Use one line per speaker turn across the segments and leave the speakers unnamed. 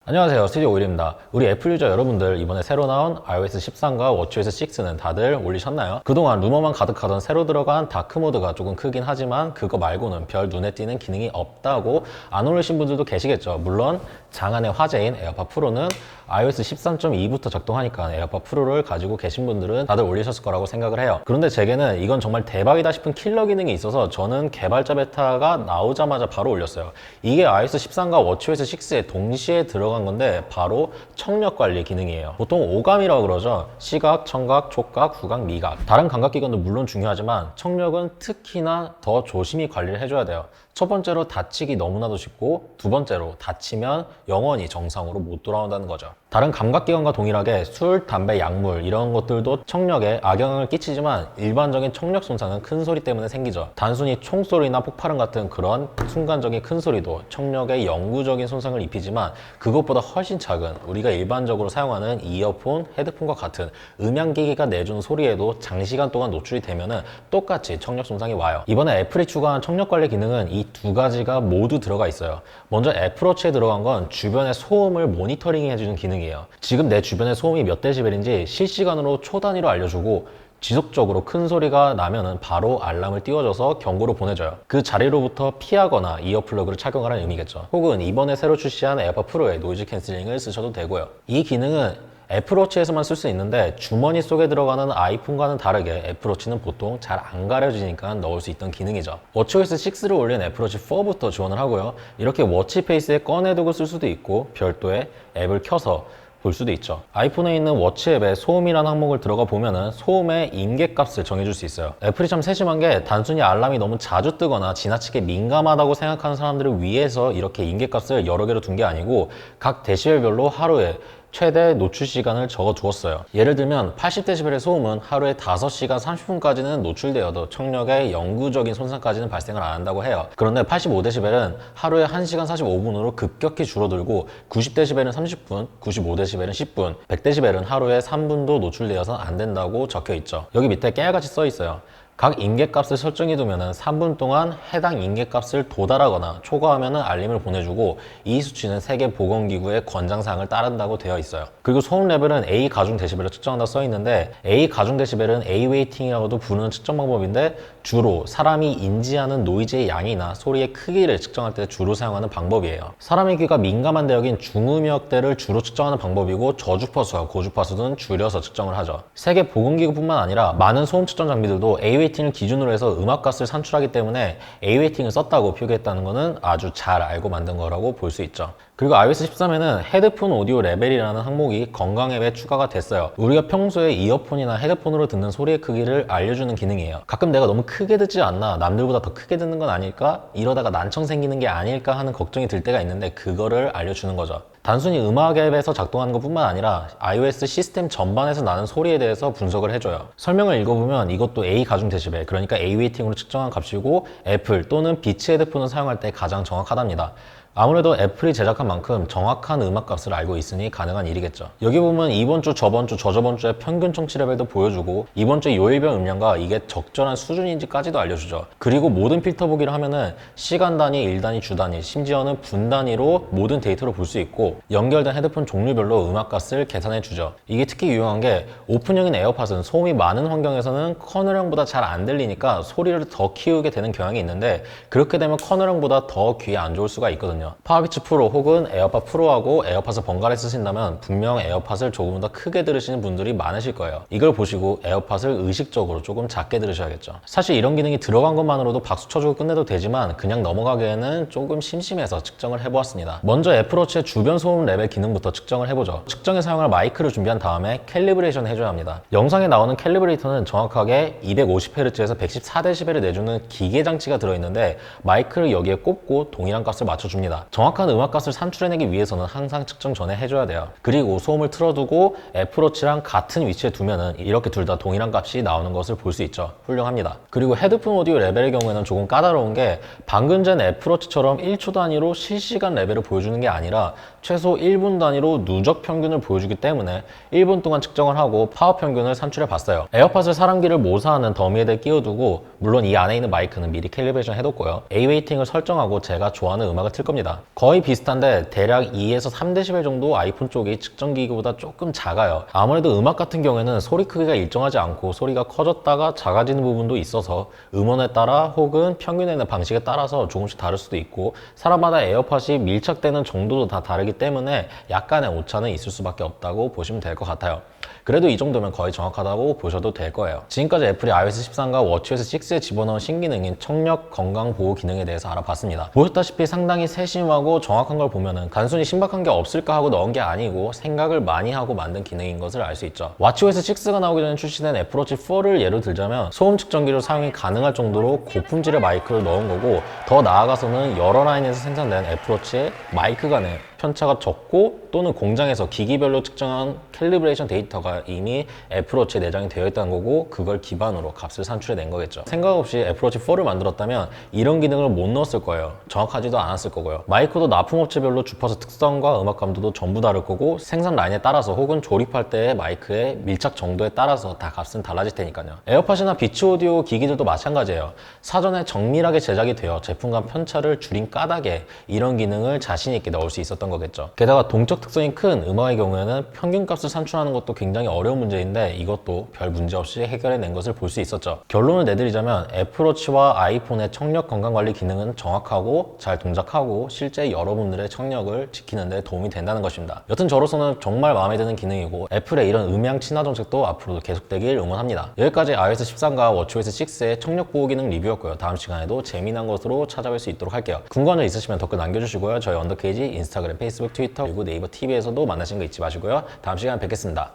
안녕하세요, 스튜디오 오일입니다. 우리 애플 유저 여러분들, 이번에 새로 나온 iOS 13과 워치OS 6는 다들 올리셨나요? 그동안 루머만 가득하던 새로 들어간 다크모드가 조금 크긴 하지만 그거 말고는 별 눈에 띄는 기능이 없다고 안 올리신 분들도 계시겠죠. 물론 장안의 화제인 에어팟 프로는 iOS 13.2부터 작동하니까 에어팟 프로를 가지고 계신 분들은 다들 올리셨을 거라고 생각을 해요. 그런데 제게는 이건 정말 대박이다 싶은 킬러 기능이 있어서 저는 개발자 베타가 나오자마자 바로 올렸어요. 이게 iOS 13과 워치OS 6에 동시에 들어간 건데 바로 청력 관리 기능이에요. 보통 오감이라고 그러죠. 시각, 청각, 촉각, 후각, 미각. 다른 감각기관도 물론 중요하지만 청력은 특히나 더 조심히 관리를 해줘야 돼요. 첫 번째로 다치기 너무나도 쉽고, 두 번째로 다치면 영원히 정상으로 못 돌아온다는 거죠. 다른 감각기관과 동일하게 술, 담배, 약물 이런 것들도 청력에 악영향을 끼치지만 일반적인 청력 손상은 큰 소리 때문에 생기죠. 단순히 총소리나 폭발음 같은 그런 순간적인 큰 소리도 청력에 영구적인 손상을 입히지만 그것보다 훨씬 작은 우리가 일반적으로 사용하는 이어폰, 헤드폰과 같은 음향기기가 내주는 소리에도 장시간 동안 노출이 되면은 똑같이 청력 손상이 와요. 이번에 애플이 추가한 청력 관리 기능은 이 두 가지가 모두 들어가 있어요. 먼저 애플워치에 들어간 건 주변의 소음을 모니터링 해주는 기능이에요. 지금 내 주변의 소음이 몇 데시벨인지 실시간으로 초 단위로 알려주고, 지속적으로 큰 소리가 나면은 바로 알람을 띄워줘서 경고를 보내줘요. 그 자리로부터 피하거나 이어플러그를 착용하라는 의미겠죠. 혹은 이번에 새로 출시한 에어팟 프로의 노이즈 캔슬링을 쓰셔도 되고요. 이 기능은 애플워치에서만 쓸 수 있는데 주머니 속에 들어가는 아이폰과는 다르게 애플워치는 보통 잘 안 가려지니까 넣을 수 있던 기능이죠. 워치OS 6를 올린 애플워치 4부터 지원을 하고요. 이렇게 워치페이스에 꺼내두고 쓸 수도 있고 별도의 앱을 켜서 볼 수도 있죠. 아이폰에 있는 워치 앱에 소음이라는 항목을 들어가 보면은 소음의 임계값을 정해줄 수 있어요. 애플이 참 세심한 게 단순히 알람이 너무 자주 뜨거나 지나치게 민감하다고 생각하는 사람들을 위해서 이렇게 임계값을 여러 개로 둔 게 아니고 각 데시벨별로 하루에 최대 노출 시간을 적어 두었어요. 예를 들면 80데시벨의 소음은 하루에 5시간 30분까지는 노출되어도 청력에 영구적인 손상까지는 발생을 안 한다고 해요. 그런데 85데시벨은 하루에 1시간 45분으로 급격히 줄어들고, 90데시벨은 30분, 95데시벨은 10분, 100데시벨은 하루에 3분도 노출되어서는 안 된다고 적혀 있죠. 여기 밑에 깨알같이 써 있어요. 각 임계값을 설정해 두면 3분 동안 해당 임계값을 도달하거나 초과하면 알림을 보내주고, 이 수치는 세계보건기구의 권장사항을 따른다고 되어 있어요. 그리고 소음 레벨은 A 가중 데시벨로 측정한다 써 있는데, A 가중 데시벨은 A 웨이팅이라고도 부르는 측정 방법인데 주로 사람이 인지하는 노이즈의 양이나 소리의 크기를 측정할 때 주로 사용하는 방법이에요. 사람의 귀가 민감한 대역인 중음역대를 주로 측정하는 방법이고, 저주파수와 고주파수는 줄여서 측정을 하죠. 세계보건기구뿐만 아니라 많은 소음 측정 장비들도 A 웨이팅을 기준으로 해서 음악값을 산출하기 때문에 A 웨이팅을 썼다고 표기했다는 것은 아주 잘 알고 만든 거라고 볼 수 있죠. 그리고 iOS 13에는 헤드폰 오디오 레벨이라는 항목이 건강 앱에 추가가 됐어요. 우리가 평소에 이어폰이나 헤드폰으로 듣는 소리의 크기를 알려주는 기능이에요. 가끔 내가 너무 크게 듣지 않나, 남들보다 더 크게 듣는 건 아닐까, 이러다가 난청 생기는 게 아닐까 하는 걱정이 들 때가 있는데 그거를 알려주는 거죠. 단순히 음악 앱에서 작동하는 것뿐만 아니라 iOS 시스템 전반에서 나는 소리에 대해서 분석을 해줘요. 설명을 읽어보면 이것도 A 가중 데시벨, 그러니까 A 웨이팅으로 측정한 값이고, 애플 또는 비츠 헤드폰을 사용할 때 가장 정확하답니다. 아무래도 애플이 제작한 만큼 정확한 음악값을 알고 있으니 가능한 일이겠죠. 여기 보면 이번 주, 저번 주, 저저번 주의 평균 청취 레벨도 보여주고, 이번 주 요일별 음량과 이게 적절한 수준인지까지도 알려주죠. 그리고 모든 필터 보기를 하면은 시간 단위, 일 단위, 주 단위, 심지어는 분 단위로 모든 데이터를 볼 수 있고, 연결된 헤드폰 종류별로 음악값을 계산해 주죠. 이게 특히 유용한 게, 오픈형인 에어팟은 소음이 많은 환경에서는 커널형보다 잘 안 들리니까 소리를 더 키우게 되는 경향이 있는데, 그렇게 되면 커널형보다 더 귀에 안 좋을 수가 있거든요. 파워비츠 프로 혹은 에어팟 프로하고 에어팟을 번갈아 쓰신다면 분명 에어팟을 조금 더 크게 들으시는 분들이 많으실 거예요. 이걸 보시고 에어팟을 의식적으로 조금 작게 들으셔야겠죠. 사실 이런 기능이 들어간 것만으로도 박수 쳐주고 끝내도 되지만 그냥 넘어가기에는 조금 심심해서 측정을 해보았습니다. 먼저 애플워치의 주변 소음 레벨 기능부터 측정을 해보죠. 측정에 사용할 마이크를 준비한 다음에 캘리브레이션 해줘야 합니다. 영상에 나오는 캘리브레이터는 정확하게 250Hz에서 114dB를 내주는 기계 장치가 들어있는데, 마이크를 여기에 꼽고 동일한 값을 맞춰줍니다. 정확한 음악값을 산출해내기 위해서는 항상 측정 전에 해줘야 돼요. 그리고 소음을 틀어두고 애플워치랑 같은 위치에 두면은 이렇게 둘 다 동일한 값이 나오는 것을 볼 수 있죠. 훌륭합니다. 그리고 헤드폰 오디오 레벨의 경우에는 조금 까다로운 게, 방금 전 애플워치처럼 1초 단위로 실시간 레벨을 보여주는 게 아니라 최소 1분 단위로 누적 평균을 보여주기 때문에 1분 동안 측정을 하고 파워 평균을 산출해 봤어요. 에어팟을 사람귀를 모사하는 더미에다 끼워두고, 물론 이 안에 있는 마이크는 미리 캘리브레이션 해뒀고요. A 웨이팅을 설정하고 제가 좋아하는 음악을 틀 겁니다. 합니다. 거의 비슷한데 대략 2에서 3dB 정도 아이폰 쪽이 측정기기보다 조금 작아요. 아무래도 음악 같은 경우에는 소리 크기가 일정하지 않고 소리가 커졌다가 작아지는 부분도 있어서 음원에 따라 혹은 평균내는 방식에 따라서 조금씩 다를 수도 있고 사람마다 에어팟이 밀착되는 정도도 다 다르기 때문에 약간의 오차는 있을 수밖에 없다고 보시면 될 것 같아요. 그래도 이 정도면 거의 정확하다고 보셔도 될 거예요. 지금까지 애플이 iOS 13과 워치OS 6에 집어넣은 신기능인 청력 건강 보호 기능에 대해서 알아봤습니다. 보셨다시피 상당히 세심하고 정확한 걸 보면은 단순히 신박한 게 없을까 하고 넣은 게 아니고 생각을 많이 하고 만든 기능인 것을 알 수 있죠. watchOS 6가 나오기 전에 출시된 애플워치 4를 예로 들자면 소음 측정기로 사용이 가능할 정도로 고품질의 마이크를 넣은 거고 더 나아가서는 여러 라인에서 생산된 애플워치의 마이크 간의 편차가 적고 또는 공장에서 기기별로 측정한 캘리브레이션 데이터가 이미 애플워치에 내장이 되어 있다는 거고 그걸 기반으로 값을 산출해 낸 거겠죠. 생각 없이 애플워치 4를 만들었다면 이런 기능을 못 넣었을 거예요. 정확하지도 않았을 거고요. 마이크도 납품업체별로 주파수 특성과 음악 감도도 전부 다를 거고 생산 라인에 따라서 혹은 조립할 때의 마이크의 밀착 정도에 따라서 다 값은 달라질 테니까요. 에어팟이나 비치 오디오 기기들도 마찬가지예요. 사전에 정밀하게 제작이 되어 제품 간 편차를 줄인 까닭에 이런 기능을 자신 있게 넣을 수 있었던 거겠죠. 게다가 동적 특성이 큰 음악의 경우에는 평균값을 산출하는 것도 굉장히 어려운 문제인데 이것도 별 문제 없이 해결해낸 것을 볼 수 있었죠. 결론을 내드리자면 애플워치와 아이폰의 청력 건강관리 기능은 정확하고 잘 동작하고 실제 여러분들의 청력을 지키는 데 도움이 된다는 것입니다. 여튼 저로서는 정말 마음에 드는 기능이고 애플의 이런 음향 친화 정책도 앞으로도 계속되길 응원합니다. 여기까지 iOS 13과 watchOS 6의 청력 보호 기능 리뷰였고요. 다음 시간에도 재미난 것으로 찾아뵐 수 있도록 할게요. 궁금한 점 있으시면 댓글 남겨주시고요. 저희 언더케이지 인스타그램, 페이스북, 트위터 그리고 네이버 TV에서도 만나시는 거 잊지 마시고요. 다음 시간에 뵙겠습니다.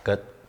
끝.